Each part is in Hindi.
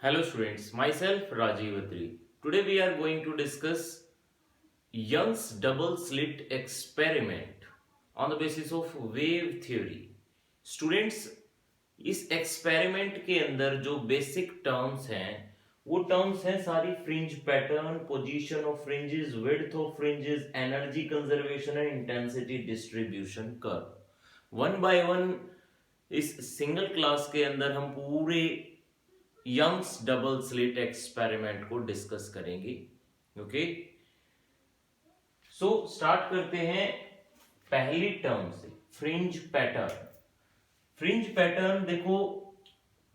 Hello students, myself Rajiv Atri. Today we are going to discuss Young's double slit experiment on the basis of wave theory. Students, इस एक्सपेरिमेंट के अंदर जो बेसिक टर्म्स हैं वो टर्म्स हैं सारी fringe pattern, position of fringes, width of fringes, energy conservation and intensity distribution curve. One by one इस सिंगल क्लास के अंदर हम पूरे यंग्स डबल स्लिट एक्सपेरिमेंट को डिस्कस करेंगे। ओके, सो स्टार्ट करते हैं पहली टर्म से, फ्रिंज पैटर्न। फ्रिंज पैटर्न देखो,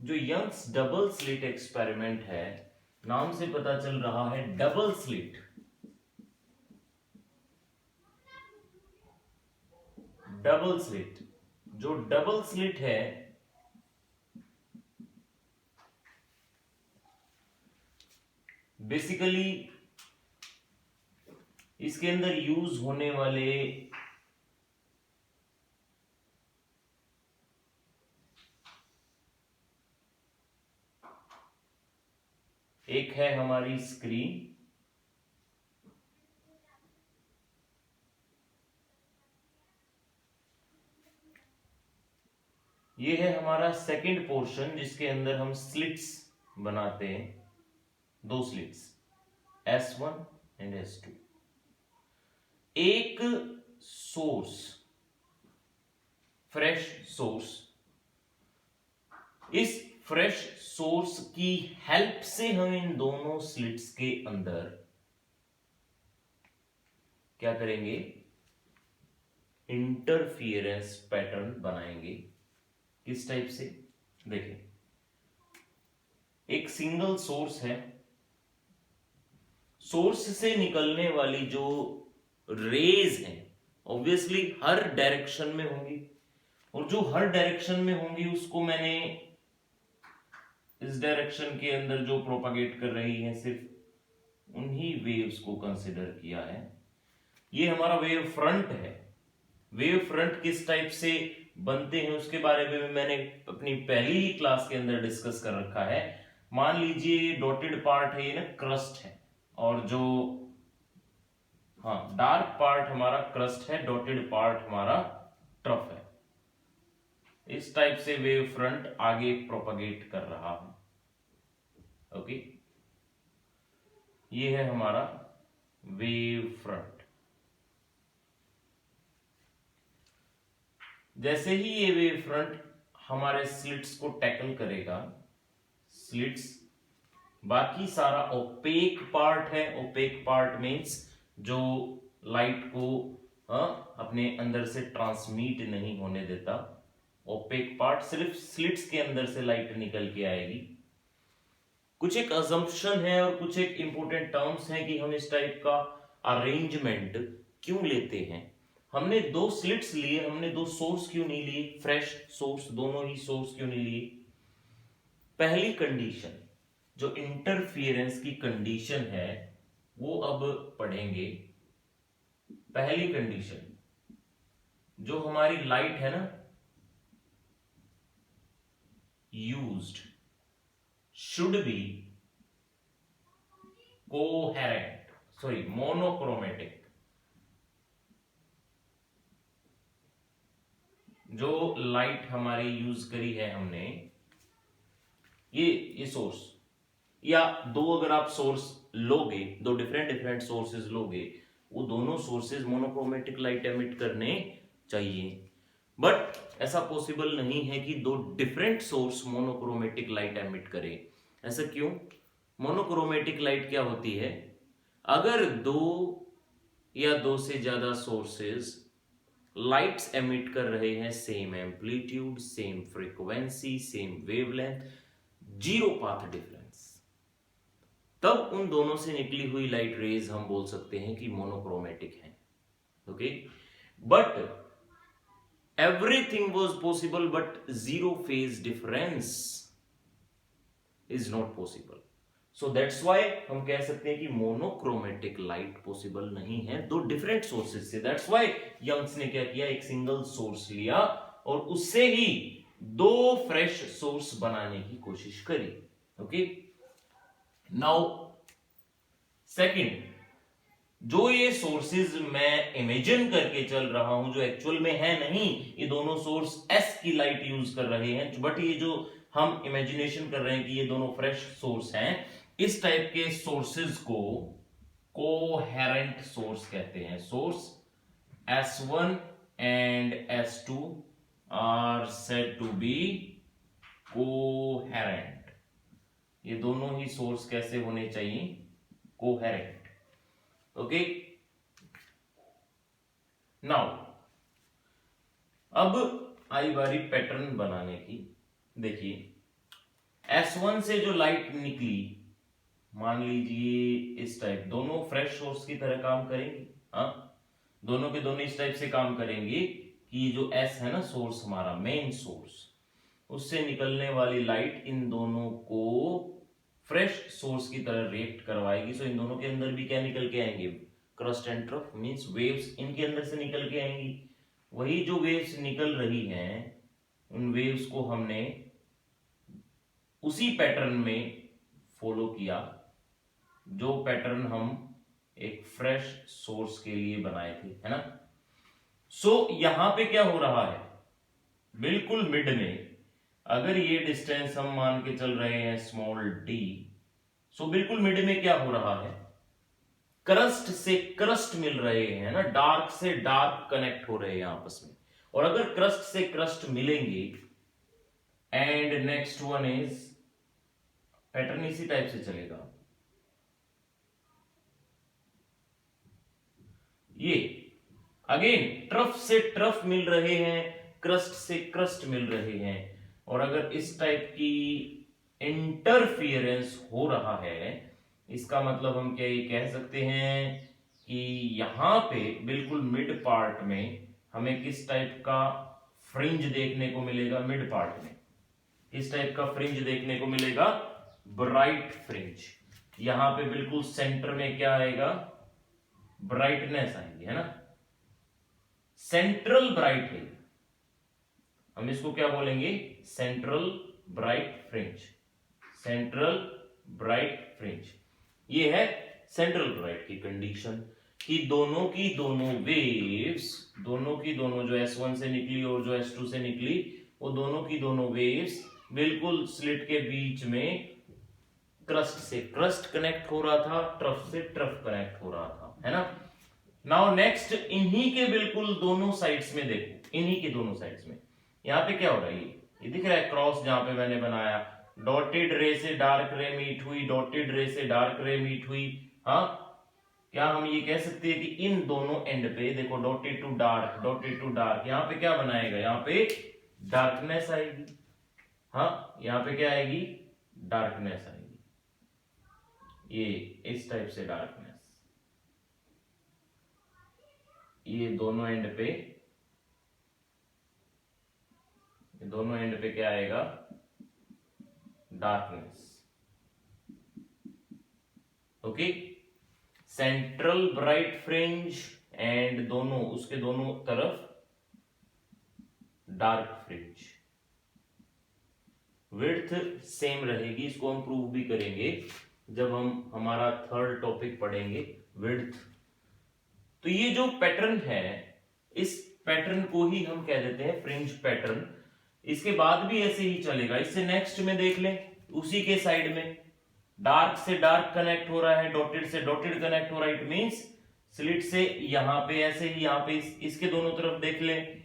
जो यंग्स डबल स्लिट एक्सपेरिमेंट है, नाम से पता चल रहा है डबल स्लिट। डबल स्लिट, जो डबल स्लिट है बेसिकली इसके अंदर यूज होने वाले एक है हमारी स्क्रीन, ये है हमारा सेकंड पोर्शन जिसके अंदर हम स्लिट्स बनाते हैं, दो स्लिट्स S1 एंड S2। एक सोर्स, फ्रेश सोर्स, इस फ्रेश सोर्स की हेल्प से हम इन दोनों स्लिट्स के अंदर क्या करेंगे, इंटरफियरेंस पैटर्न बनाएंगे। किस टाइप से, देखें, एक सिंगल सोर्स है, सोर्स से निकलने वाली जो रेज हैं ऑब्वियसली हर डायरेक्शन में होंगी, और जो हर डायरेक्शन में होंगी उसको मैंने इस डायरेक्शन के अंदर जो प्रोपागेट कर रही है सिर्फ उन्हीं वेव्स को कंसिडर किया है। ये हमारा वेव फ्रंट है। वेव फ्रंट किस टाइप से बनते हैं उसके बारे में मैंने अपनी पहली ही क्लास के अंदर डिस्कस कर रखा है। मान लीजिए डॉटेड पार्ट है, ये ना क्रस्ट है, और जो डार्क पार्ट हमारा क्रस्ट है, डॉटेड पार्ट हमारा ट्रफ है। इस टाइप से वेव फ्रंट आगे प्रोपागेट कर रहा है। ओके, ये है हमारा वेव फ्रंट। जैसे ही ये वेव फ्रंट हमारे स्लिट्स को टैकल करेगा, स्लिट्स बाकी सारा ओपेक पार्ट है, ओपेक पार्ट मींस जो लाइट को अपने अंदर से ट्रांसमिट नहीं होने देता। ओपेक पार्ट सिर्फ स्लिट्स के अंदर से लाइट निकल के आएगी। कुछ एक अजम्पशन है और कुछ एक इंपॉर्टेंट टर्म्स हैं कि हम इस टाइप का अरेंजमेंट क्यों लेते हैं। हमने दो स्लिट्स लिए, हमने दो सोर्स क्यों नहीं लिए, फ्रेश सोर्स, दोनों ही सोर्स क्यों नहीं लिए। पहली कंडीशन, जो इंटरफियरेंस की कंडीशन है वो अब पढ़ेंगे। पहली कंडीशन, जो हमारी लाइट है ना यूज्ड should be monochromatic। जो लाइट हमारी यूज करी है हमने, ये सोर्स, या दो अगर आप सोर्स लोगे, दो डिफरेंट सोर्सेज लोगे, वो दोनों सोर्सेज मोनोक्रोमेटिक लाइट एमिट करने चाहिए। बट ऐसा पॉसिबल नहीं है कि दो different source monochromatic light emit करें। ऐसा क्यों? मोनोक्रोमेटिक लाइट क्या होती है, अगर दो या दो से ज्यादा सोर्सेज लाइट्स एमिट कर रहे हैं same amplitude, same frequency, same wavelength, zero path difference, तब उन दोनों से निकली हुई लाइट रेज हम बोल सकते हैं कि मोनोक्रोमेटिक है। Okay, but everything was possible but zero phase difference is not possible, so that's why हम कह सकते हैं कि मोनोक्रोमेटिक लाइट पॉसिबल नहीं है दो डिफरेंट सोर्सेज से। that's why यंग्स ने क्या किया, एक सिंगल सोर्स लिया और उससे ही दो फ्रेश सोर्स बनाने की कोशिश करी। ओके, नाउ सेकंड, जो ये सोर्सेज मैं इमेजिन करके चल रहा हूं, जो एक्चुअल में है नहीं, ये दोनों सोर्स एस की लाइट यूज कर रहे हैं, बट ये जो हम इमेजिनेशन कर रहे हैं कि ये दोनों फ्रेश सोर्स हैं, इस टाइप के सोर्सेज को कोहेरेंट सोर्स कहते हैं। Source S1 and S2 are said to be coherent. ये दोनों ही सोर्स कैसे होने चाहिए? कोहेरेंट। ओके, नाउ अब आई बारी पैटर्न बनाने की। देखिए S1 से जो लाइट निकली, मान लीजिए इस टाइप, दोनों फ्रेश सोर्स की तरह काम करेंगे। हाँ, दोनों के दोनों इस टाइप से काम करेंगे कि जो S है ना सोर्स, हमारा मेन सोर्स, उससे निकलने वाली लाइट इन दोनों को फ्रेश सोर्स की तरह रिएक्ट करवाएगी। सो इन दोनों के अंदर भी क्या निकल के आएंगे? Crust and trough, means waves इनके अंदर से निकल के आएंगी। वही जो वेव्स निकल रही हैं, उन वेव्स को हमने उसी पैटर्न में फॉलो किया जो पैटर्न हम एक फ्रेश सोर्स के लिए बनाए थे, है ना। सो यहां पे क्या हो रहा है? बिल्कुल मिड में, अगर ये डिस्टेंस हम मान के चल रहे हैं स्मॉल d, सो बिल्कुल मिड में क्या हो रहा है? क्रस्ट से क्रस्ट मिल रहे हैं ना, डार्क से डार्क कनेक्ट हो रहे हैं आपस में। और अगर क्रस्ट से क्रस्ट मिलेंगे, and next one is, pattern इसी टाइप से चलेगा। ये अगेन ट्रफ से ट्रफ मिल रहे हैं, क्रस्ट से क्रस्ट मिल रहे हैं, और अगर इस टाइप की इंटरफियरेंस हो रहा है, इसका मतलब हम क्या ये कह सकते हैं कि यहां पे बिल्कुल मिड पार्ट में हमें किस टाइप का फ्रिंज देखने को मिलेगा? मिड पार्ट में किस टाइप का फ्रिंज देखने को मिलेगा? Bright fringe. यहां पे बिल्कुल सेंटर में क्या आएगा? ब्राइटनेस आएगी, है ना, सेंट्रल ब्राइट है। हम इसको क्या बोलेंगे? Central bright fringe. Central bright fringe, ये है सेंट्रल ब्राइट की कंडीशन कि दोनों की दोनों वेव्स, दोनों की दोनों जो S1 से निकली और जो S2 से निकली, वो दोनों की दोनों वेव्स बिल्कुल स्लिट के बीच में क्रस्ट से क्रस्ट कनेक्ट हो रहा था, ट्रफ से ट्रफ कनेक्ट हो रहा था, है ना। नाउ नेक्स्ट, इन्हीं के बिल्कुल दोनों साइड्स में देखो, इन्हीं के दोनों साइड्स में यहां पे क्या हो रहा है? ये दिख रहा है क्रॉस, जहां पे मैंने बनाया, डॉटेड रे से डार्क रे मीट हुई, डॉटेड रे से डार्क रे मीट हुई। हाँ, क्या हम ये कह सकते हैं कि इन दोनों एंड पे देखो, dotted to dark, dotted to dark, यहाँ पे क्या बनाएगा? यहाँ पे डार्कनेस आएगी। हाँ, यहाँ पे क्या आएगी? डार्कनेस आएगी, ये इस टाइप से डार्कनेस। ये दोनों एंड पे, दोनों एंड पे क्या आएगा? Darkness. Okay, central bright fringe and दोनों, उसके दोनों तरफ डार्क फ्रिंज। विड्थ सेम रहेगी, इसको हम प्रूव भी करेंगे जब हम हमारा थर्ड टॉपिक पढ़ेंगे, विड्थ। तो ये जो पैटर्न है, इस पैटर्न को ही हम कह देते हैं फ्रिंज पैटर्न। इसके बाद भी ऐसे ही चलेगा। इससे नेक्स्ट में देख लें, उसी के साइड में डार्क से डार्क कनेक्ट हो रहा है, डॉटेड से डॉटेड कनेक्ट हो रहा है, इट मींस स्लिट से यहां पे ऐसे ही, यहां पे इसके दोनों तरफ देख लें।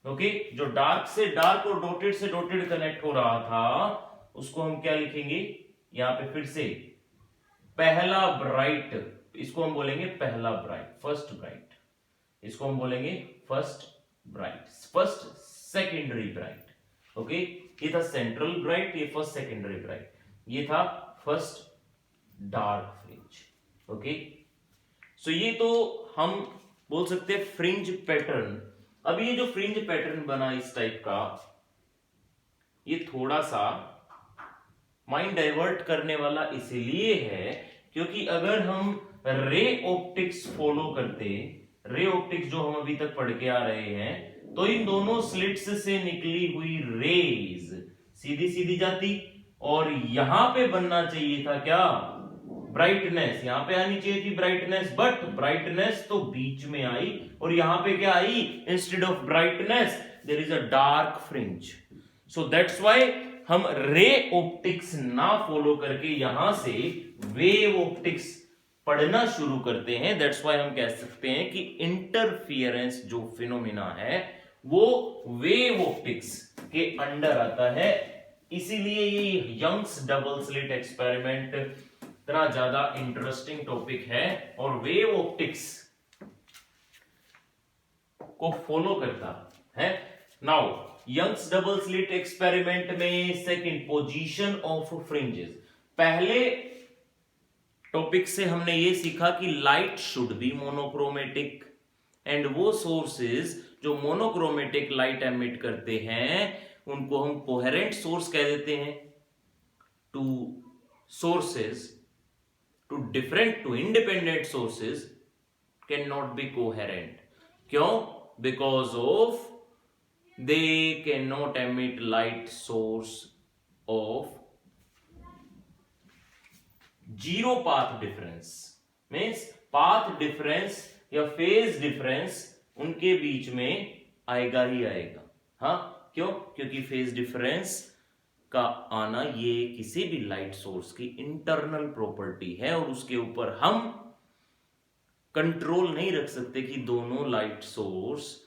ओके, जो डार्क से डार्क और डॉटेड से डॉटेड कनेक्ट हो रहा था, उसको हम क्या लिखेंगे? यहां पे फिर से पहला ब्राइट, इसको हम बोलेंगे पहला ब्राइट, फर्स्ट ब्राइट। इसको हम बोलेंगे first bright, first secondary bright. Okay, ये था सेंट्रल ब्राइट, ये फर्स्ट सेकेंडरी ब्राइट, ये था फर्स्ट डार्क फ्रिंज। ओके, सो ये तो हम बोल सकते हैं फ्रिंज पैटर्न। अब ये जो फ्रिंज पैटर्न बना इस टाइप का, ये थोड़ा सा माइंड डाइवर्ट करने वाला इसलिए है क्योंकि अगर हम रे ऑप्टिक्स फॉलो करते, रे ऑप्टिक्स जो हम अभी तक पढ़ के आ रहे हैं, तो इन दोनों स्लिट्स से निकली हुई रेज सीधी सीधी जाती और यहां पे बनना चाहिए था क्या, ब्राइटनेस। यहां पे आनी चाहिए थी ब्राइटनेस, बट ब्राइटनेस तो बीच में आई और यहां पे क्या आई, instead of brightness there is a dark fringe. So that's why हम रे ऑप्टिक्स ना फॉलो करके यहां से वेव ऑप्टिक्स पढ़ना शुरू करते हैं। दैट्स व्हाई हम कह सकते हैं कि इंटरफियरेंस जो फिनोमिना है वो वेव ऑप्टिक्स के अंडर आता है। इसीलिए ये यंग्स डबल स्लिट एक्सपेरिमेंट इतना ज्यादा इंटरेस्टिंग टॉपिक है और वेव ऑप्टिक्स को फॉलो करता है। Now Young's double slit experiment में सेकंड, पोजीशन ऑफ फ्रिंजेस। पहले टॉपिक से हमने ये सीखा कि light should be monochromatic and वो सोर्सेज जो मोनोक्रोमेटिक लाइट एमिट करते हैं उनको हम कोहेरेंट सोर्स कह देते हैं। Two sources, two independent sources can not be coherent. क्यों? Because of they cannot emit light source of zero path difference, means path difference या phase difference उनके बीच में आएगा ही आएगा। हाँ, क्यों? क्योंकि phase difference का आना ये किसी भी लाइट सोर्स की इंटरनल प्रॉपर्टी है और उसके ऊपर हम कंट्रोल नहीं रख सकते कि दोनों लाइट सोर्स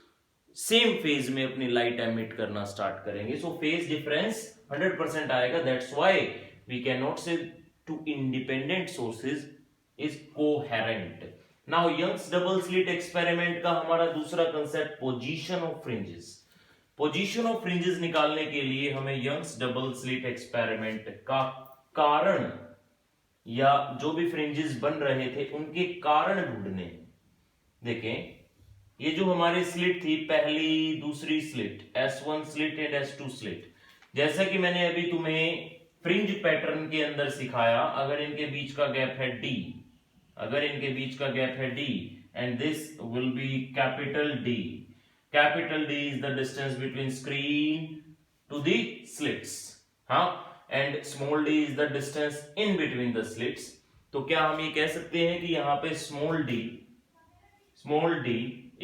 सेम फेज में अपनी लाइट एमिट करना स्टार्ट करेंगे। सो फेज डिफरेंस 100% आएगा। That's why we can not say two independent sources is coherent. Now Young's double slit experiment का हमारा दूसरा concept, position of fringes. Position of fringes निकालने के लिए हमें यंग्स डबल स्लिट एक्सपेरिमेंट का कारण या जो भी फ्रिंजेस बन रहे थे उनके कारण ढूंढने। देखें, ये जो हमारी स्लिट थी, पहली दूसरी slit, S1 slit and S2 slit, जैसा कि मैंने अभी तुम्हें फ्रिंज पैटर्न के अंदर सिखाया, अगर इनके बीच का गैप है D, अगर इनके बीच का गैप है D and this will be capital D, capital D is the distance between screen to the slits, हाँ, and small d is the distance in between the slits. तो क्या हम ये कह सकते हैं कि यहां पे small d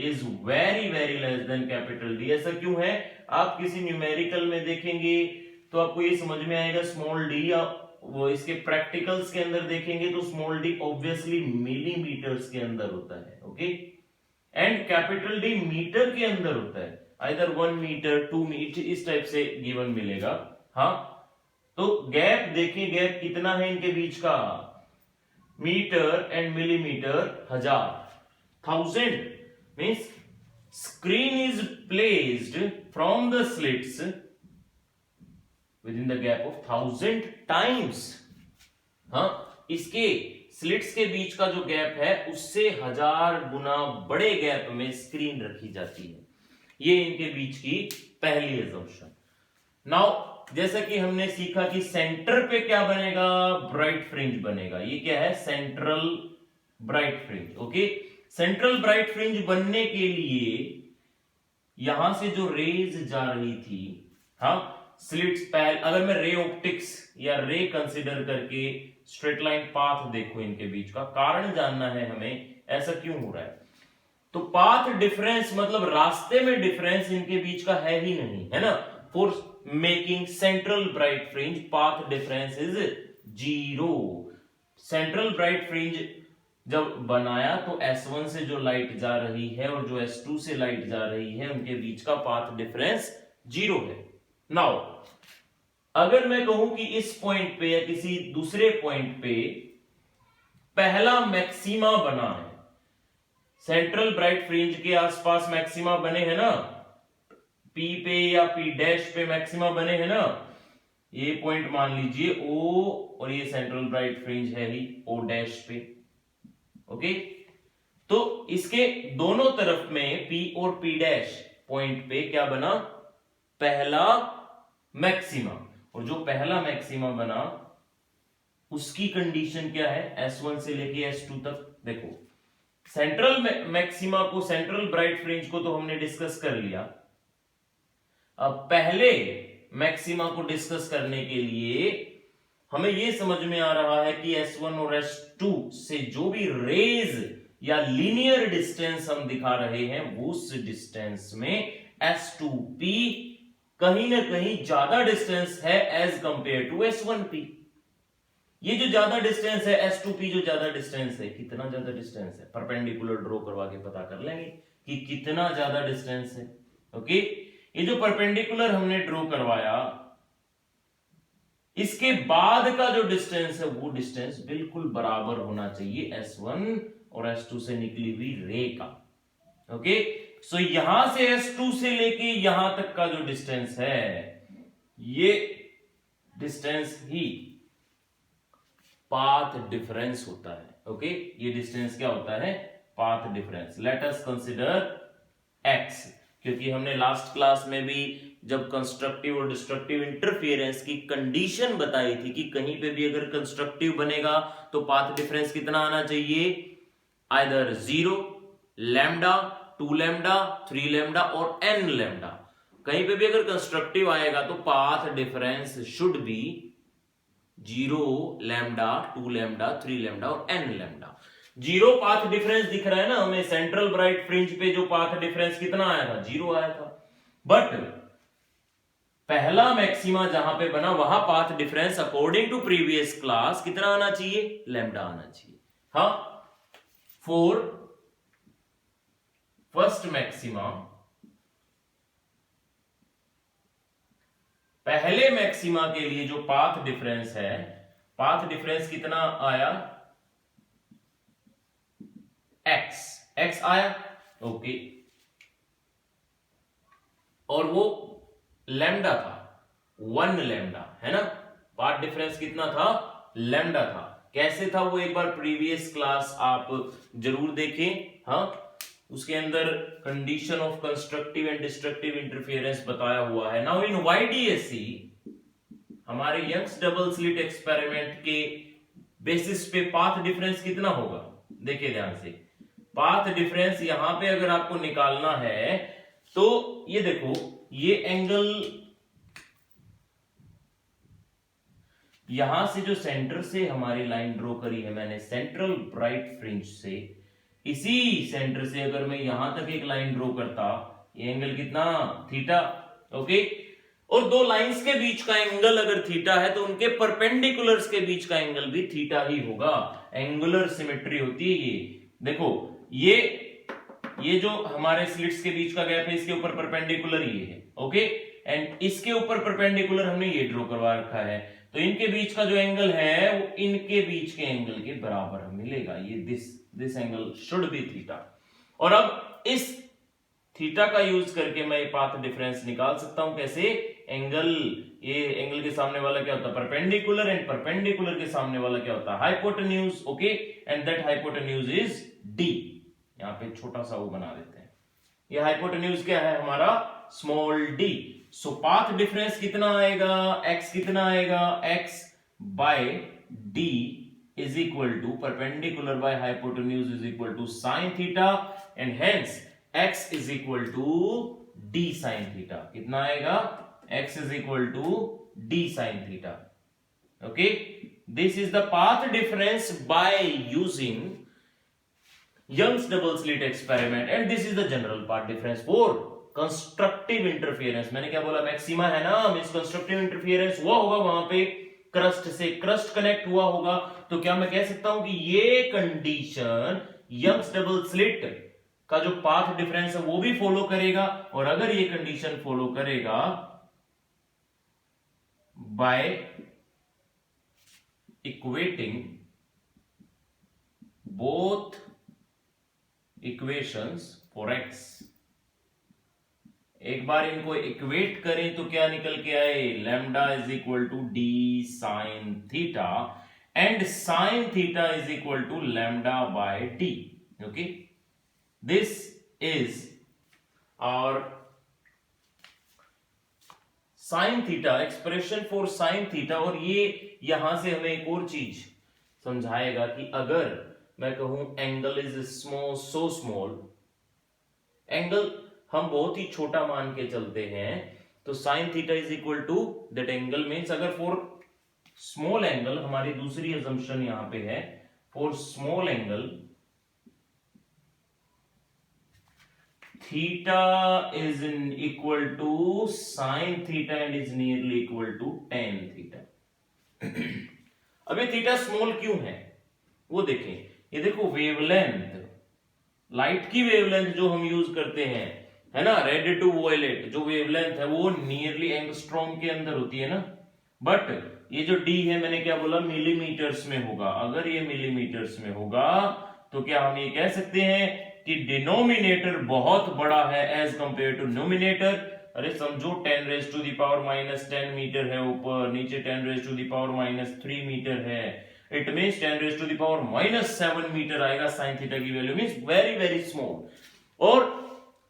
is very very less than capital D? ऐसा क्यों है? आप किसी न्यूमेरिकल में देखेंगे तो आपको ये समझ में आएगा स्मॉल d, या वो इसके प्रैक्टिकल्स के अंदर देखेंगे तो स्मॉल d ऑब्वियसली मिलीमीटर्स के अंदर होता है, okay, and capital D metre के अंदर होता है, आइदर 1 मीटर 2 मीटर इस टाइप से गिवन मिलेगा। हाँ, तो गैप देखिए, गैप कितना है इनके बीच का, metre and millimetre 1000 means screen is placed from the slits within the gap of 1000 times। हाँ, इसके स्लिट्स के बीच का जो गैप है उससे 1000 गुना बड़े गैप में स्क्रीन रखी जाती है। ये इनके बीच की पहली assumption। नाउ जैसा कि हमने सीखा कि सेंटर पे क्या बनेगा, ब्राइट फ्रिंज बनेगा। ये क्या है, central bright fringe, okay. Central bright fringe बनने के लिए यहां से जो रेज जा रही थी, हाँ, स्लिट्स, पहले अगर मैं रे ऑप्टिक्स या रे कंसीडर करके स्ट्रेट लाइन पाथ देखो इनके बीच का, कारण जानना है हमें ऐसा क्यों हो रहा है। तो पाथ डिफरेंस मतलब रास्ते में डिफरेंस इनके बीच का है ही नहीं, है ना। For making central bright fringe path difference is 0। Central bright fringe जब बनाया तो S1 से जो लाइट जा रही है और जो S2 से लाइट जा रही है उनके बीच का पाथ डिफरेंस 0 है। नाउ अगर मैं कहूं कि इस पॉइंट पे या किसी दूसरे पॉइंट पे पहला मैक्सिमा बना है, सेंट्रल ब्राइट फ्रिंज के आसपास मैक्सिमा बने हैं ना, P पे या P डैश पे मैक्सिमा बने हैं ना, ये पॉइंट मान लीजिए O और ये सेंट्रल ब्राइट फ्रिंज है ही O डैश पे, ओके। तो इसके दोनों तरफ में P और P डैश पॉइंट पे क्या बना, पहला मैक्सिमा, और जो पहला मैक्सिमा बना उसकी कंडीशन क्या है, S1 से लेके S2 तक। देखो, सेंट्रल मैक्सिमा को, सेंट्रल ब्राइट फ्रिंज को तो हमने डिस्कस कर लिया। अब पहले मैक्सिमा को डिस्कस करने के लिए हमें ये समझ में आ रहा है कि S1 और S2 से जो भी रेज या लीनियर डिस्टेंस हम दिखा रहे हैं वो उस डिस्टेंस में S2P कहीं ना कहीं ज्यादा डिस्टेंस है एज कंपेयर टू S1P। ये जो ज्यादा डिस्टेंस है S2P, जो ज्यादा डिस्टेंस है, कितना ज्यादा डिस्टेंस है, परपेंडिकुलर ड्रॉ करवा के पता कर लेंगे कि कितना ज्यादा डिस्टेंस है। ओके, ये जो परपेंडिकुलर हमने ड्रॉ करवाया, इसके बाद का जो डिस्टेंस है वो डिस्टेंस बिल्कुल बराबर होना चाहिए S1 और S2 से निकली हुई रे का। ओके, सो यहां से S2 से लेके यहां तक का जो डिस्टेंस है, ये डिस्टेंस ही पाथ डिफरेंस होता है। ओके, ये डिस्टेंस क्या होता है, path difference. Let us consider x, क्योंकि हमने लास्ट क्लास में भी जब कंस्ट्रक्टिव और डिस्ट्रक्टिव इंटरफेरेंस की कंडीशन बताई थी कि कहीं पे भी अगर कंस्ट्रक्टिव बनेगा तो पाथ डिफरेंस कितना आना चाहिए, आइदर 0, लैम्डा, 2 लैम्डा, 3 लैम्डा और n लैम्डा। कहीं पे भी अगर कंस्ट्रक्टिव आएगा तो path difference should be 0, lambda, 2 lambda, 3 lambda और n लैम्डा। 0 पाथ डिफरेंस दिख रहा है ना हमें, सेंट्रल ब्राइट फ्रिंज पे जो पाथ डिफरेंस कितना आया था, 0 आया था। बट पहला मैक्सिमा जहां पे बना वहां path difference according to previous class कितना आना चाहिए, लैम्डा आना चाहिए। हाँ, फॉर फर्स्ट मैक्सिमा, पहले मैक्सिमा के लिए जो पाथ डिफरेंस है, पाथ डिफरेंस कितना आया, x आया। ओके, और वो लैम्डा था, 1 लैम्डा है ना। पाथ डिफरेंस कितना था, लैम्डा था। कैसे था वो एक बार प्रीवियस क्लास आप जरूर देखें। हाँ, उसके अंदर condition of constructive and destructive interference बताया हुआ है। नाउ इन YDSC हमारे यंग्स डबल स्लिट एक्सपेरिमेंट के बेसिस पे पाथ डिफरेंस कितना होगा, देखिए ध्यान से। पाथ डिफरेंस यहां पे अगर आपको निकालना है तो ये देखो, ये एंगल यहां से जो सेंटर से हमारी लाइन ड्रॉ करी है मैंने, सेंट्रल ब्राइट फ्रिंज से, इसी सेंटर से अगर मैं यहां तक एक लाइन ड्रॉ करता, ये एंगल कितना, थीटा। ओके, और दो लाइंस के बीच का एंगल अगर थीटा है तो उनके परपेंडिकुलर्स के बीच का एंगल भी थीटा ही होगा। एंगुलर सिमेट्री होती है ये। देखो, ये जो हमारे स्लिट्स के बीच का गैप है, इसके ऊपर परपेंडिकुलर ये है। ओके, एंड इसके ऊपर परपेंडिकुलर हमने ये ड्रॉ करवा रखा है, तो इनके बीच का जो एंगल है वो इनके बीच के एंगल के बराबर मिलेगा। ये this angle should be theta. और अब इस थीटा का यूज करके मैं पाथ डिफरेंस निकाल सकता हूं। कैसे, एंगल, ये एंगल के सामने वाला क्या होता है, परपेंडिकुलर, एंड परपेंडिकुलर के सामने वाला क्या होता है, hypotenuse. Okay, and that hypotenuse is D. यहां पे छोटा सा वो बना देते हैं। ये हाइपोटेन्यूज क्या है हमारा, small d. So path difference कितना आएगा, x कितना आएगा, x by d is equal to perpendicular by hypotenuse is equal to sine theta, and hence x is equal to d sine theta. कितना आएगा, x is equal to d sine theta. Okay, this is the path difference by using Young's double slit experiment, and this is the general path difference for constructive interference। मैंने क्या बोला, मैक्सिमा है ना, मींस कंस्ट्रक्टिव इंटरफेरेंस हुआ होगा वहां पे, क्रस्ट से क्रस्ट कनेक्ट हुआ होगा। तो क्या मैं कह सकता हूं कि ये कंडीशन यंग्स डबल स्लिट का जो पाथ डिफरेंस है वो भी फॉलो करेगा। और अगर ये कंडीशन फॉलो करेगा by equating both equations for x, एक बार इनको इक्वेट करें तो क्या निकल के आए, lambda is equal to d sine theta, and sine theta is equal to lambda by d. Okay, this is our sine theta, expression for sine theta. और ये यहां से हमें एक और चीज समझाएगा कि अगर मैं कहूं angle is small, so small, angle हम बहुत ही छोटा मान के चलते हैं, तो sine theta is equal to that angle means, अगर फॉर स्मॉल एंगल, हमारी दूसरी अजम्पशन यहां पे है, for small angle theta is equal to sine theta and is nearly equal to tan theta. अब ये थीटा स्मॉल क्यों है वो देखें। ये देखो वेवलेंथ, लाइट की वेवलेंथ जो हम यूज करते हैं, है ना, रेड टू वॉयलेट, जो वेवलेंथ है वो नियरली एंगस्ट्रॉम के अंदर होती है ना, बट ये जो डी है मैंने क्या बोला, मिलीमीटर्स में होगा। अगर ये मिलीमीटर्स में होगा तो क्या हम ये कह सकते हैं कि डिनोमिनेटर बहुत बड़ा है एज कंपेयर टू न्यूमिनेटर। अरे समझो 10 raise to the power -10 metre है ऊपर, नीचे 10 raise to the power -3 metre है, it means 10 raise to the power -7 metre आएगा साइन थीटा की value, means very very small. और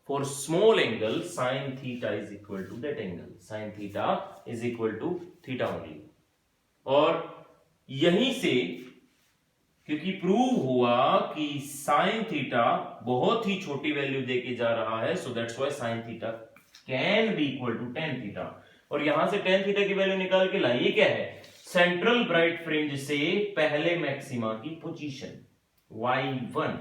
for small angle sine theta is equal to that angle, sine theta is equal to theta only. और यहीं से क्योंकि प्रूव हुआ कि साइन थीटा बहुत ही छोटी वैल्यू देके जा रहा है, so that's why sine theta can be equal to tan theta. और यहां से टेन थीटा की वैल्यू निकाल के लाइए, क्या है, सेंट्रल ब्राइट फ्रिंज से पहले मैक्सिमा की position y1,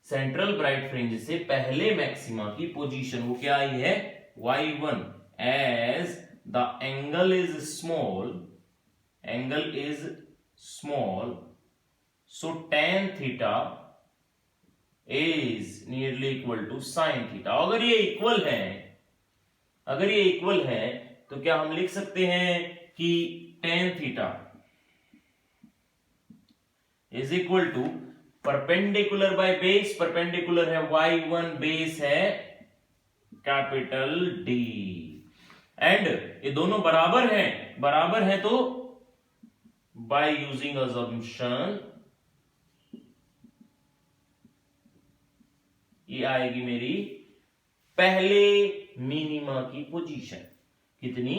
central bright fringe से पहले मैक्सिमा की पोजीशन वो क्या आई है, y1, as the angle is small, angle is small, so tan theta is nearly equal to sin theta। अगर ये इक्वल है, अगर ये इक्वल है तो क्या हम लिख सकते हैं कि tan theta is equal to perpendicular by base, perpendicular है y1, बेस है कैपिटल D, एंड ये दोनों बराबर हैं, बराबर है तो by using assumption ये आएगी मेरी पहले मिनिमा की पोजीशन, कितनी,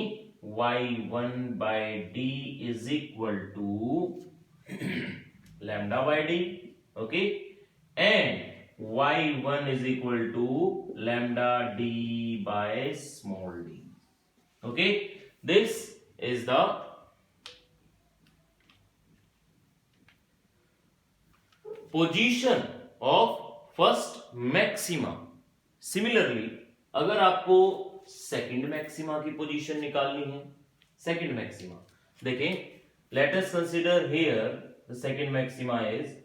y1 by d is equal to lambda by d, okay, and y1 is equal to lambda d by small d, okay। This is the position of first maxima. Similarly अगर आपको सेकंड मैक्सिमा की पोजीशन निकालनी है, सेकंड मैक्सिमा देखें, let us consider here the second maxima is,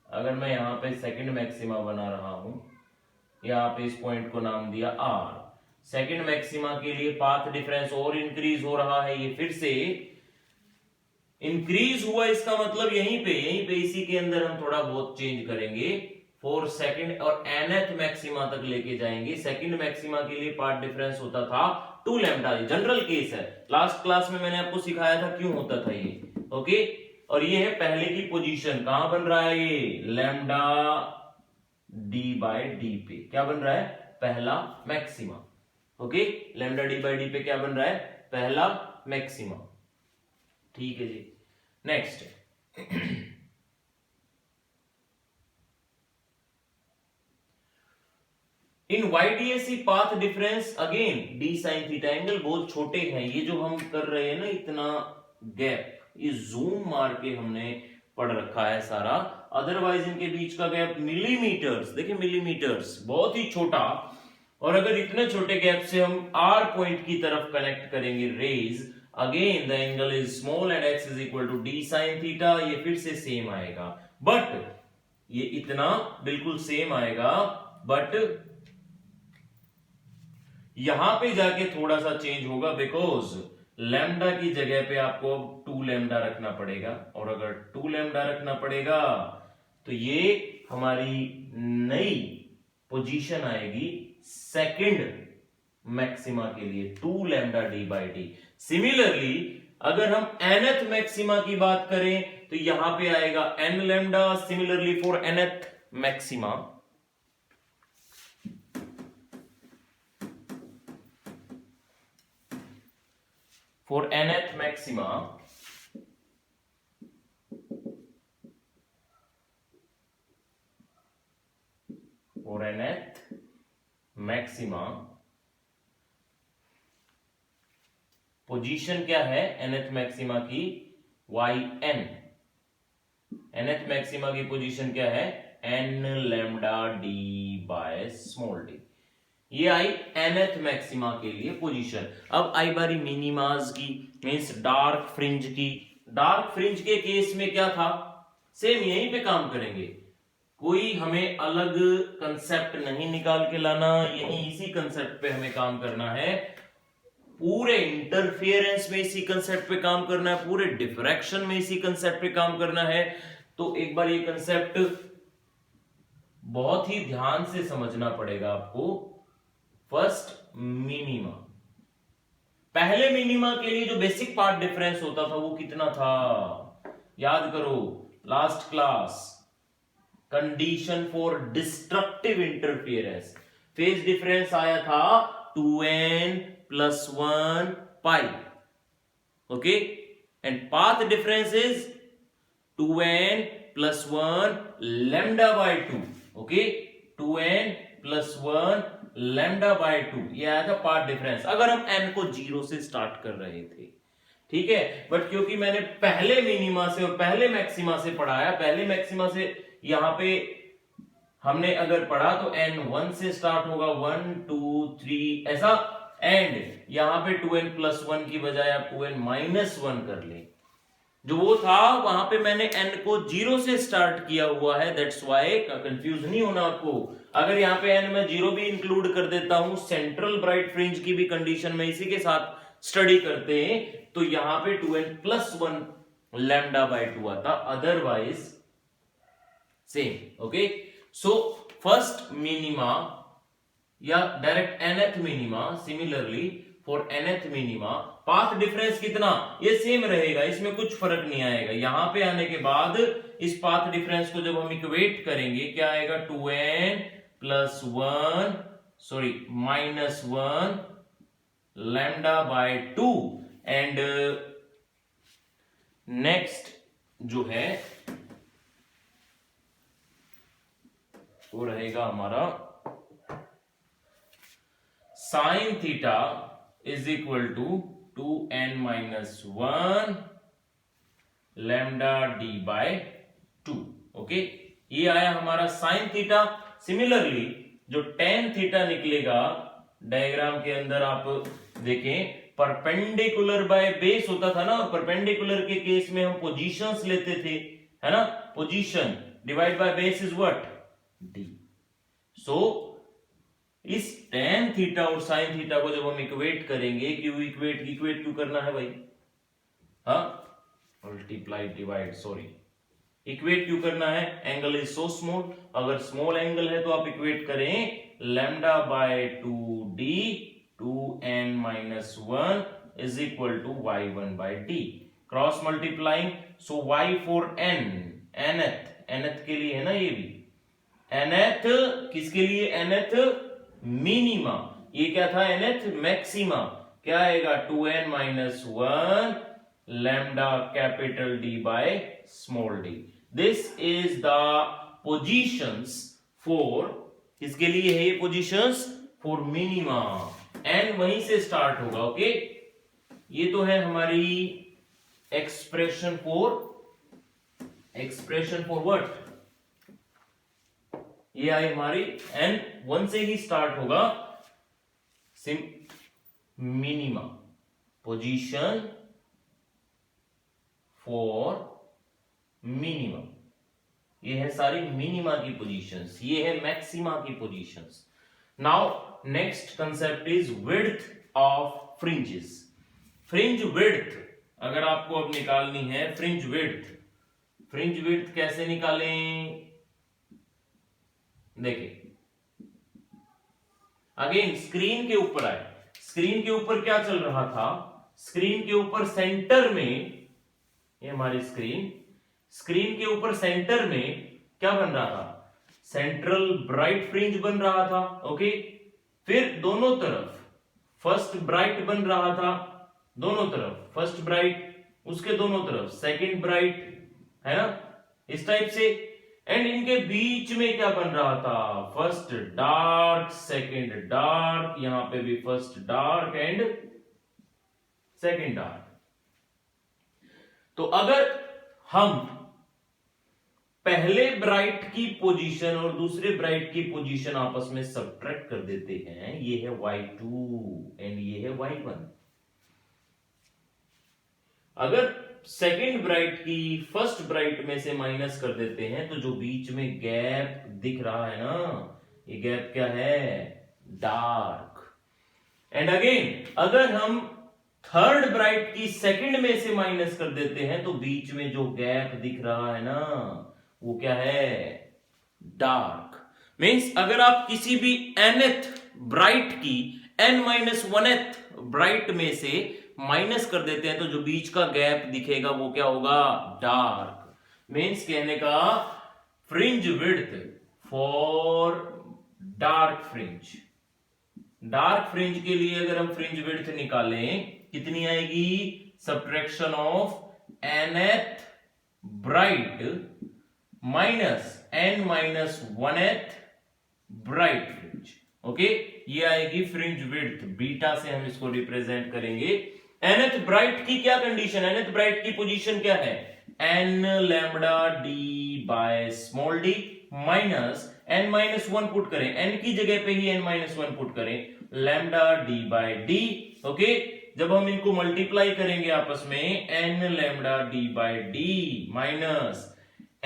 अगर मैं यहां पे सेकंड मैक्सिमा बना रहा हूं, यहां पे इस पॉइंट को नाम दिया r, सेकंड मैक्सिमा के लिए पाथ डिफरेंस और इंक्रीज हो रहा है, ये फिर से इंक्रीज हुआ, इसका मतलब यहीं पे इसी के अंदर हम थोड़ा बहुत चेंज करेंगे, फॉर सेकंड और nth मैक्सिमा तक लेके जाएंगे। सेकंड मैक्सिमा के लिए पार्ट डिफरेंस होता था 2 लैम्डा, जनरल केस है, लास्ट क्लास में मैंने आपको सिखाया था क्यों होता था ये, ओके। और ये है पहले की पोजीशन, कहां बन रहा है ये, लैम्डा d बाय d पे क्या बन रहा है, पहला maxima, okay, lambda d by d पे क्या बन रहा है, पहला मैक्सिमा, ठीक है जी। Next in YDAC path difference again d sin theta, angle बहुत छोटे हैं, ये जो हम कर रहे हैं ना इतना गैप, ये जूम मार के हमने पढ़ रखा है सारा, अदरवाइज इनके बीच का गैप मिलीमीटर्स, देखिए मिलीमीटर्स, बहुत ही छोटा। और अगर इतने छोटे गैप से हम R पॉइंट की तरफ कनेक्ट करेंगे rays, again the angle is small and x is equal to d sin theta, ये फिर से सेम आएगा, बट ये इतना बिल्कुल सेम आएगा, बट यहां पे जाके थोड़ा सा चेंज होगा, बिकॉज लैम्डा की जगह पे आपको 2 लैम्डा रखना पड़ेगा, और अगर 2 लैम्डा रखना पड़ेगा तो ये हमारी नई पोजीशन आएगी सेकंड मैक्सिमा के लिए, 2 lambda D by D. Similarly अगर हम nth मैक्सिमा की बात करें तो यहां पे आएगा n lambda, similarly for nth maxima, for nth maxima for nth maxima position क्या है nth मैक्सिमा की, yn, nth मैक्सिमा की पोजीशन क्या है, n lambda d by small d। ये आई nth मैक्सिमा के लिए पोजीशन। अब आई बारी मिनिमाज की, मींस डार्क फ्रिंज की। डार्क फ्रिंज के केस में क्या था, सेम यहीं पे काम करेंगे, कोई हमें अलग कंसेप्ट नहीं निकाल के लाना, यही इसी कंसेप्ट पे हमें काम करना है, पूरे इंटरफियरेंस में इसी कंसेप्ट पे काम करना है, पूरे डिफ्रैक्शन में इसी कंसेप्ट पे काम करना है। तो एक बार ये कंसेप्ट बहुत ही ध्यान से समझना पड़ेगा आपको। फर्स्ट मिनिमा, पहले मिनिमा के लिए जो बेसिक पार्ट डिफरेंस होता था वो कितना था, याद करो last class, condition for destructive interference, phase difference आया था 2n plus 1 pi, okay, and path difference is 2n plus 1 lambda by 2, okay, 2n plus 1 lambda by 2, ये आया था पाथ डिफरेंस अगर हम n को 0 से स्टार्ट कर रहे थे, ठीक है। बट क्योंकि मैंने पहले मिनिमा से और पहले मैक्सिमा से पढ़ाया, पहले मैक्सिमा से यहां पे हमने अगर पढ़ा तो n 1 से स्टार्ट होगा, 1 2 3 ऐसा, एंड यहां पे 2n plus 1 की बजाय आप 2n minus 1 कर ले, जो वो था वहां पे मैंने n को 0 से स्टार्ट किया हुआ है, दैट्स व्हाई, कंफ्यूज नहीं होना आपको। अगर यहाँ पे n में 0 भी इंक्लूड कर देता हूं, सेंट्रल ब्राइट फ्रिंज की भी कंडीशन में इसी के साथ स्टडी करते हैं, तो यहां पे 2n plus 1 lambda by 2 आता, otherwise same, okay. So first minima या direct nth minima, similarly for nth minima path difference कितना, ये सेम रहेगा, इसमें कुछ फर्क नहीं आएगा। यहां पे आने के बाद इस पाथ डिफरेंस को जब हम इक्वेट करेंगे क्या आएगा, 2n plus 1 sorry minus 1 lambda by 2, and next जो है वो रहेगा हमारा sine theta is equal to 2n minus 1 lambda d by 2, okay. ये आया हमारा साइन थीटा। सिमिलरली जो टेन थीटा निकलेगा, डायग्राम के अंदर आप देखें, परपेंडिकुलर बाय बेस होता था ना, और परपेंडिकुलर के केस में हम पोजीशंस लेते थे, है ना, position divide by base is what, d। सो इस tan थीटा और sin थीटा को जब हम इक्वेट करेंगे, क्यों इक्वेट क्यों करना है भाई, हाँ, मल्टीप्लाई डिवाइड, सॉरी, इक्वेट क्यों करना है, एंगल इज सो स्मॉल, अगर स्मॉल एंगल है तो आप इक्वेट करें lambda by 2d 2n minus 1 is equal to y1 by d, cross multiplying, so y for n, nth के लिए है ना, ये भी nth किसके लिए, nth मिनिमा, ये क्या था, nth मैक्सिमा, क्या आएगा, 2n minus 1 lambda capital D by small d। This is the positions for, किसके लिए है ये पोजीशंस, फॉर मिनिमा, एंड वहीं से स्टार्ट होगा, ओके। ये तो है हमारी एक्सप्रेशन फॉर व्हाट, ये आई हमारी एंड 1 से ही स्टार्ट होगा, SIM minima, position for minima, ये है सारी मिनिमा की पोजीशंस, ये है मैक्सिमा की positions. Now next concept is width of fringes. Fringe width अगर आपको अब निकालनी है, फ्रिंज विड्थ कैसे निकालें, देखिए अगेन स्क्रीन के ऊपर आए, स्क्रीन के ऊपर क्या चल रहा था, स्क्रीन के ऊपर सेंटर में, ये हमारी स्क्रीन के ऊपर सेंटर में क्या बन रहा था, सेंट्रल ब्राइट फ्रिंज बन रहा था, ओके। फिर दोनों तरफ फर्स्ट ब्राइट बन रहा था, दोनों तरफ फर्स्ट ब्राइट, उसके दोनों तरफ सेकंड ब्राइट, है ना, इस टाइप से, एंड इनके बीच में क्या बन रहा था, फर्स्ट डार्क सेकंड डार्क, यहां पे भी first dark and second dark. तो अगर हम पहले ब्राइट की पोजीशन और दूसरे ब्राइट की पोजीशन आपस में सब्ट्रैक्ट कर देते हैं, ये है y2 एंड ये है y1। अगर सेकंड ब्राइट की फर्स्ट ब्राइट में से माइनस कर देते हैं तो जो बीच में गैप दिख रहा है ना, ये गैप क्या है, डार्क। एंड अगेन अगर हम थर्ड ब्राइट की सेकंड में से माइनस कर देते हैं तो बीच में जो गैप दिख रहा है ना, वो क्या है, डार्क। मींस अगर आप किसी भी nth ब्राइट की n-1th ब्राइट में से माइनस कर देते हैं तो जो बीच का गैप दिखेगा वो क्या होगा, डार्क। मींस कहने का fringe width for dark fringe, dark fringe के लिए अगर हम फ्रिंज विड्थ निकालें कितनी आएगी, subtraction of nth bright minus n-1th bright fringe. Okay, ये आएगी फ्रिंज विड्थ, बीटा से हम इसको रिप्रेजेंट करेंगे। nth ब्राइट की क्या कंडीशन है, nth ब्राइट की पोजीशन क्या है, n lambda d by small d minus n-1 put करें, n की जगह पे ही n-1 पुट करें, lambda d by d। Okay, जब हम इनको मल्टीप्लाई करेंगे आपस में, n lambda d by d minus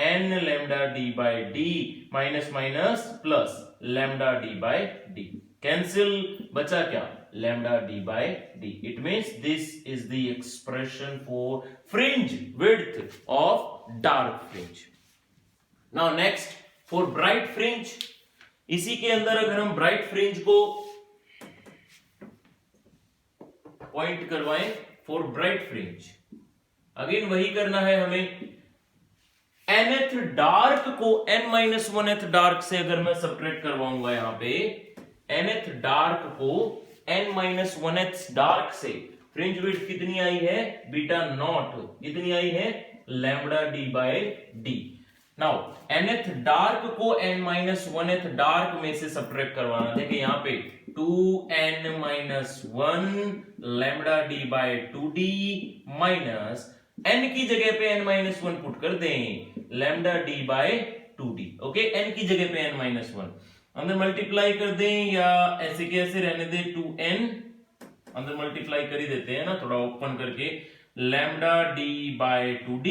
n lambda d by d minus minus plus lambda d by d, cancel, बचा क्या, lambda d by d. It means this is the expression for fringe width of dark fringe. Now next for bright fringe, इसी के अंदर अगर हम bright fringe को पॉइंट करवाएं for bright fringe, अगेन वही करना है हमें, nth डार्क को n-1th डार्क से अगर मैं सब्ट्रैक्ट करवाऊंगा, यहां पे nth डार्क को n-1th डार्क से, फ्रिंज विड्थ कितनी आई है, बीटा नॉट, कितनी आई है, lambda d by d। Now nth dark को n-1th डार्क में से सब्ट्रैक्ट करवाना, देखिए यहां पे 2n-1 lambda d by 2d minus n की जगह पे n-1 पुट कर दें, lambda d by 2d। Okay, n की जगह पे n-1 अंदर मल्टीप्लाई कर दें या ऐसे के ऐसे रहने दें, 2n अंदर मल्टीप्लाई कर ही देते हैं ना, थोड़ा ओपन करके, lambda d by 2d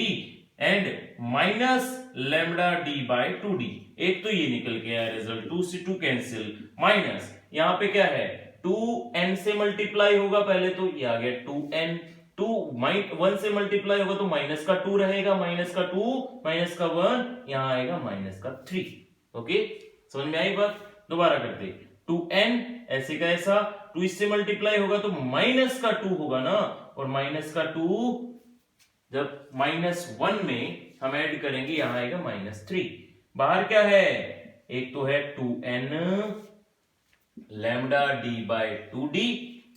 and minus lambda d by 2d। एक तो ये निकल के आया रिजल्ट, 2 से 2 कैंसिल, माइनस यहां पे क्या है, 2n से मल्टीप्लाई होगा पहले, तो ये आ गया 2n, 1 से मल्टीप्लाई होगा तो माइनस का 2 रहेगा, माइनस का 2 माइनस का 1 यहां आएगा माइनस का 3। ओके, समझ में आई बात, दोबारा करते, 2n ऐसे का ऐसा, 2 इससे मल्टीप्लाई होगा तो माइनस का 2 होगा ना, और माइनस का 2 जब -1 में हम ऐड करेंगे यहां आएगा -3। बाहर क्या है, एक तो है 2n lambda d by 2d,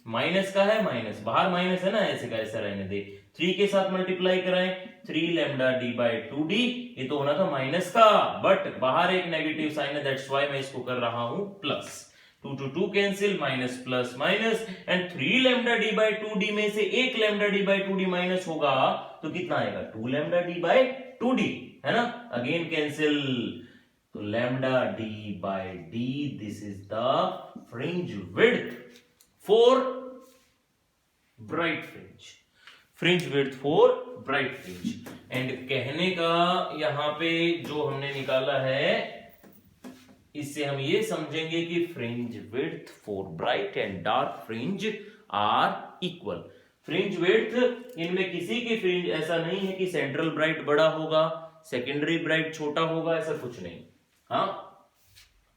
minus का है माइनस, बाहर माइनस है ना, ऐसे का ऐसा रहने दे, 3 के साथ मल्टीप्लाई कराएं, 3 लैम्बडा d बाय 2d, ये तो होना था माइनस का, बट बाहर एक नेगेटिव साइन है, दैट्स व्हाई मैं इसको कर रहा हूं plus, 2 to 2 cancel, minus plus minus, and 3 lambda d by 2d में से एक lambda d by 2d minus होगा तो कितना आएगा, 2 लैम्बडा d बाय 2d, है ना, अगेन कैंसिल, तो lambda d by d, this is the fringe width for bright fringe, fringe width for bright fringe. And कहने का यहां पे जो हमने निकाला है, इससे हम ये समझेंगे कि fringe width for bright and dark fringe are equal. Fringe width, इनमें किसी की फ्रिंज ऐसा नहीं है कि सेंट्रल ब्राइट बड़ा होगा, सेकेंडरी ब्राइट छोटा होगा, ऐसा कुछ नहीं। हाँ,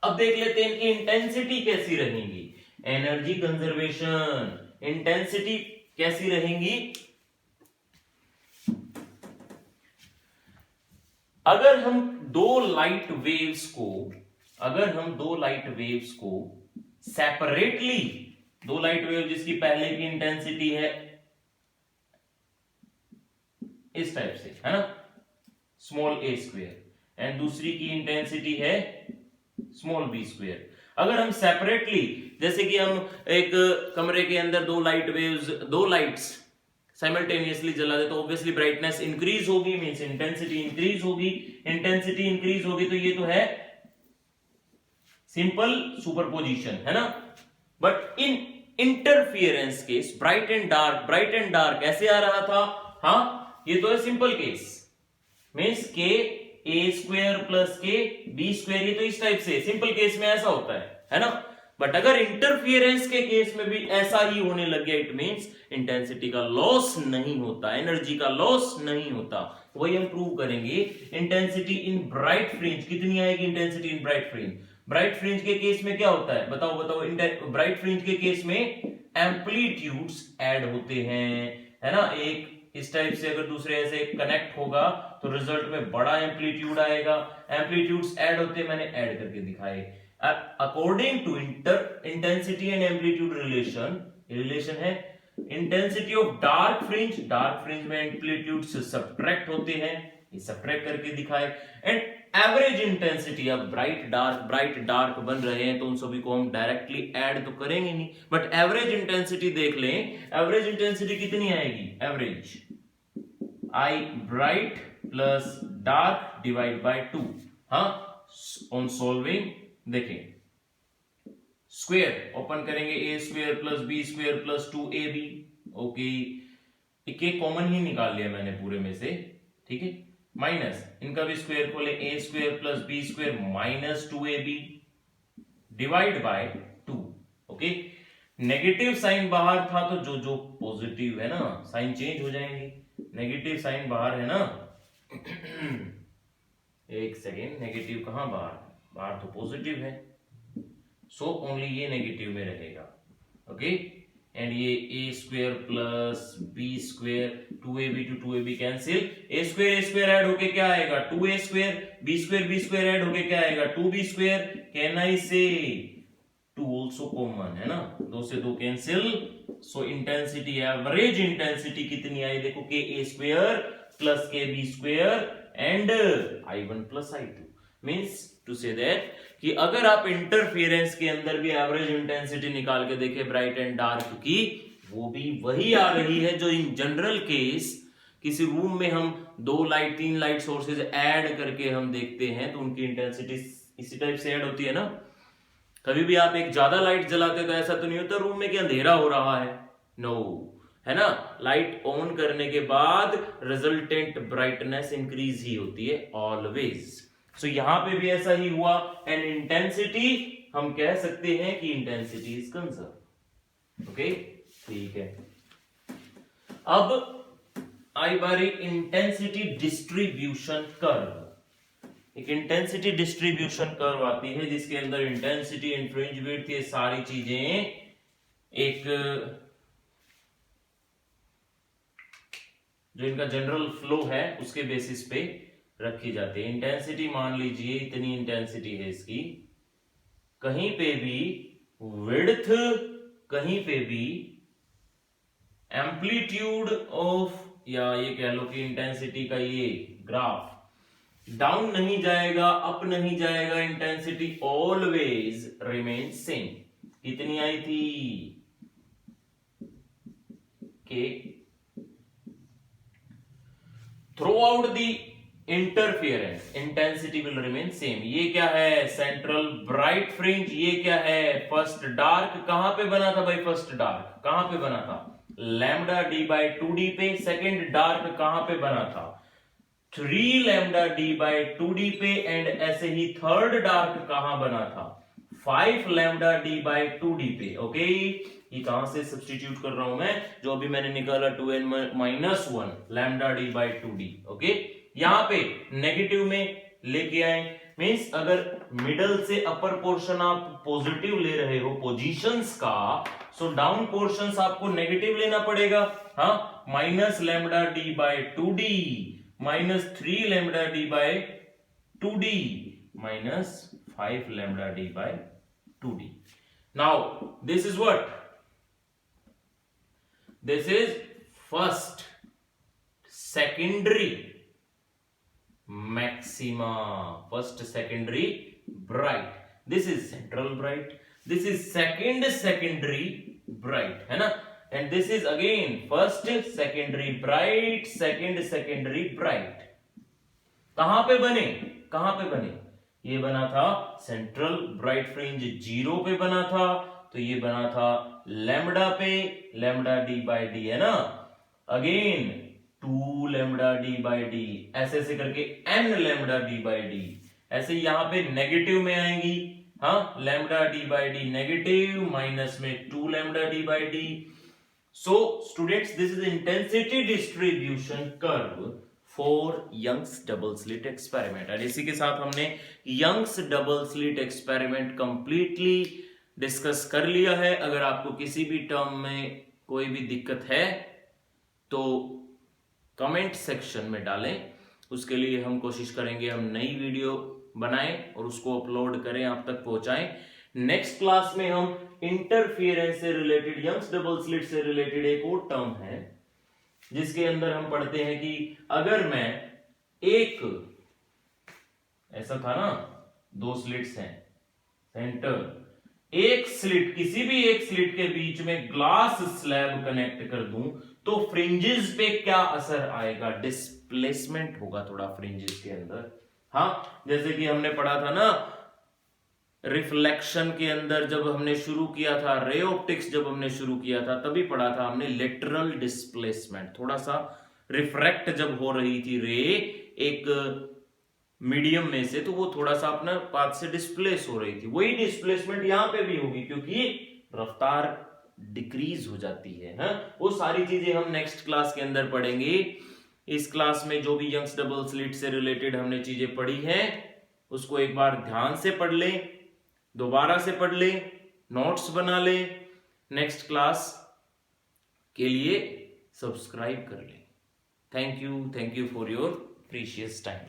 अब देख लेते हैं इनकी इंटेंसिटी कैसी रहेंगी, एनर्जी कंजर्वेशन, इंटेंसिटी कैसी रहेंगी। अगर हम दो लाइट वेव्स को सेपरेटली, दो लाइट वेव जिसकी पहले की इंटेंसिटी है इस टाइप से, है ना, स्मॉल a स्क्वायर, एंड दूसरी की इंटेंसिटी है स्मॉल b स्क्वायर, अगर हम सेपरेटली, जैसे कि हम एक कमरे के अंदर दो लाइट्स साइमल्टेनियसली जला दे तो ऑब्वियसली ब्राइटनेस इंक्रीज होगी, मींस इंटेंसिटी इंक्रीज होगी। इंटेंसिटी इंक्रीज होगी तो ये तो है सिंपल सुपरपोजिशन, है ना। But in interference case bright and dark ऐसे आ रहा था, हाँ ये तो है सिंपल केस, मींस के A square plus K B square, ये तो इस टाइप से सिंपल केस में ऐसा होता है ना। बट अगर इंटरफियरेंस के केस में भी ऐसा ही होने लग गया, इट मींस इंटेंसिटी का लॉस नहीं होता, एनर्जी का लॉस नहीं होता। वही हम प्रूव करेंगे। इंटेंसिटी इन ब्राइट फ्रिंज कितनी आएगी, intensity in bright fringe. Bright fringe के केस में क्या होता है, बताओ बताओ। ब्राइट फ्रिंज के केस में एम्पलीट्यूड्स ऐड होते हैं, है ना। एक इस टाइप से अगर दूसरे ऐसे कनेक्ट होगा तो रिजल्ट में बड़ा एम्पलीट्यूड आएगा। एम्पलीट्यूड्स ऐड होते हैं, मैंने ऐड करके दिखाए। According to intensity and amplitude relation है। इंटेंसिटी ऑफ डार्क फ्रिंज में एम्पलीट्यूड से सब्ट्रैक्ट होते हैं, ये सब्ट्रैक्ट करके दिखाए। एंड एवरेज इंटेंसिटी, अब ब्राइट डार्क बन रहे हैं तो उन सभी को हम डायरेक्टली ऐड तो करेंगे नहीं, बट एवरेज इंटेंसिटी देख लें। एवरेज इंटेंसिटी कितनी आएगी, average I bright plus dark divide by 2। हाँ, ऑन सॉल्विंग देखें, स्क्वायर ओपन करेंगे, a square plus b square plus 2ab। Okay, एक कॉमन ही निकाल लिया मैंने पूरे में से, ठीक है। माइनस इनका भी स्क्वायर खोले, a square plus b square minus 2ab divide by 2। Okay, negative sign बाहर था तो जो जो पॉजिटिव है ना, साइन चेंज हो जाएंगे। नेगेटिव साइन बाहर है ना एक सेकेंड, नेगेटिव कहां बाहर, बाहर तो पॉजिटिव है, सो ओनली ये नेगेटिव में रहेगा। ओके, एंड ये a square plus b square 2ab to 2ab cancel, a square add होके क्या आएगा 2a square, B square add होके क्या आएगा 2b स्क्वायर। कैन आई से 2 ऑल्सो कॉमन, है ना, 2 से 2 cancel. So intensity, average intensity कितनी आई देखो, K A square plus K B square and I1 plus I2। Means to say that कि अगर आप इंटरफियरेंस के अंदर भी एवरेज इंटेंसिटी निकाल के देखें ब्राइट एंड डार्क की, वो भी वही आ रही है जो इन जनरल केस किसी रूम में हम 2 लाइट 3 लाइट सोर्सेज ऐड करके हम देखते हैं तो उनकी इंटेंसिटी इसी टाइप से ऐड होती है ना। कभी भी आप एक ज्यादा लाइट जलाते तो ऐसा तो नहीं होता रूम में कि अंधेरा हो रहा है, नो, है ना। लाइट ऑन करने के बाद रिजल्टेंट ब्राइटनेस इंक्रीज ही होती है ऑलवेज। सो यहां पे भी ऐसा ही हुआ, एंड इंटेंसिटी हम कह सकते हैं कि इंटेंसिटी इज कंजर्व। ओके, ठीक है। अब आई बारी इंटेंसिटी डिस्ट्रीब्यूशन कर्व। एक इंटेंसिटी डिस्ट्रीब्यूशन कर्व आती है जिसके अंदर इंटेंसिटी, फ्रिंज विड्थ, ये सारी चीजें एक जो इनका जनरल फ्लो है उसके बेसिस पे रखी जाती है। इंटेंसिटी मान लीजिए इतनी इंटेंसिटी है इसकी, कहीं पे भी विड्थ, कहीं पे भी एम्पलीट्यूड ऑफ, या ये कह लो कि इंटेंसिटी का ये ग्राफ डाउन नहीं जाएगा, अप नहीं जाएगा, इंटेंसिटी ऑलवेज रिमेन सेम। कितनी आई थी के through out the interference intensity will remain same. ये क्या है, सेंट्रल ब्राइट फ्रिंज, ये क्या है, फर्स्ट डार्क। कहां पे बना था भाई फर्स्ट डार्क, कहां पे बना था, लैम्डा डी बाई 2d पे। सेकेंड डार्क कहां पे बना था, 3 लैम्डा डी बाई 2d पे। एंड ऐसे ही थर्ड डार्क कहां बना था, 5 लैम्डा डी बाई 2d पे। ओके, ये कहां से सब्स्टिट्यूट कर रहा हूं मैं, जो अभी मैंने निकाला 2n-1 lambda D by 2d। Okay, यहां पे नेगेटिव में लेके आए, मींस अगर मिडल से अपर पोर्शन आप पॉजिटिव ले रहे हो पोजीशंस का, सो डाउन पोर्शंस आपको नेगेटिव लेना पड़ेगा। हाँ, minus lambda D by 2d minus 3 lambda D by 2d minus 5 lambda d by 2d. Now this is what? This is first secondary maxima, first secondary bright. This is central bright, this is second secondary bright, है ना। And this is again first secondary bright, second secondary bright. कहां पे बने? ये बना था सेंट्रल ब्राइट फ्रिंज 0 पे बना था, तो ये बना था लैम्बडा पे, लैम्बडा डी बाई डी है ना, again 2 lambda D by D, ऐसे ऐसे करके n lambda D by D, ऐसे यहां पे नेगेटिव में आएंगी, हाँ, lambda D by D negative, minus में 2 lambda D by D. So students, this is intensity distribution curve for Young's double slit experiment. और इसी के साथ हमने Young's double slit experiment completely discuss कर लिया है। अगर आपको किसी भी टर्म में कोई भी दिक्कत है तो कमेंट सेक्शन में डालें, उसके लिए हम कोशिश करेंगे हम नई वीडियो बनाएं और उसको अपलोड करें, आप तक पहुंचाएं। नेक्स्ट क्लास में हम इंटरफियरेंस से रिलेटेड, यंग्स डबल स्लिट से रिलेटेड एक और टर्म है जिसके अंदर हम पढ़ते हैं कि अगर मैं एक, ऐसा था ना, 2 स्लिट्स हैं, सेंटर, एक स्लिट, किसी भी एक स्लिट के बीच में ग्लास स्लैब कनेक्ट कर दूं तो फ्रिंजेस पे क्या असर आएगा? डिस्प्लेसमेंट होगा थोड़ा फ्रिंजेस के अंदर। हाँ, जैसे कि हमने पढ़ा था ना रिफ्लेक्शन के अंदर, जब हमने शुरू किया था रे ऑप्टिक्स, जब हमने शुरू किया था तभी पढ़ा था हमने लेटरल डिस्प्लेसमेंट। थोड़ा सा रिफ्रैक्ट जब हो रही थी रे एक मीडियम में से, तो वो थोड़ा सा अपना पाथ से डिस्प्लेस हो रही थी। वही डिस्प्लेसमेंट यहां पे भी होगी क्योंकि रफ्तार डिक्रीज हो जाती है। हाँ? वो सारी चीजें हम नेक्स्ट क्लास के अंदर पढ़ेंगे। इस क्लास में जो भी यंग्स डबल स्लिट से रिलेटेड हमने चीजें पढ़ी हैं उसको एक बार ध्यान से पढ़ लें, दोबारा से पढ़ लें, नोट्स बना लें, नेक्स्ट क्लास के लिए सब्सक्राइब कर लें। Thank you for your precious time.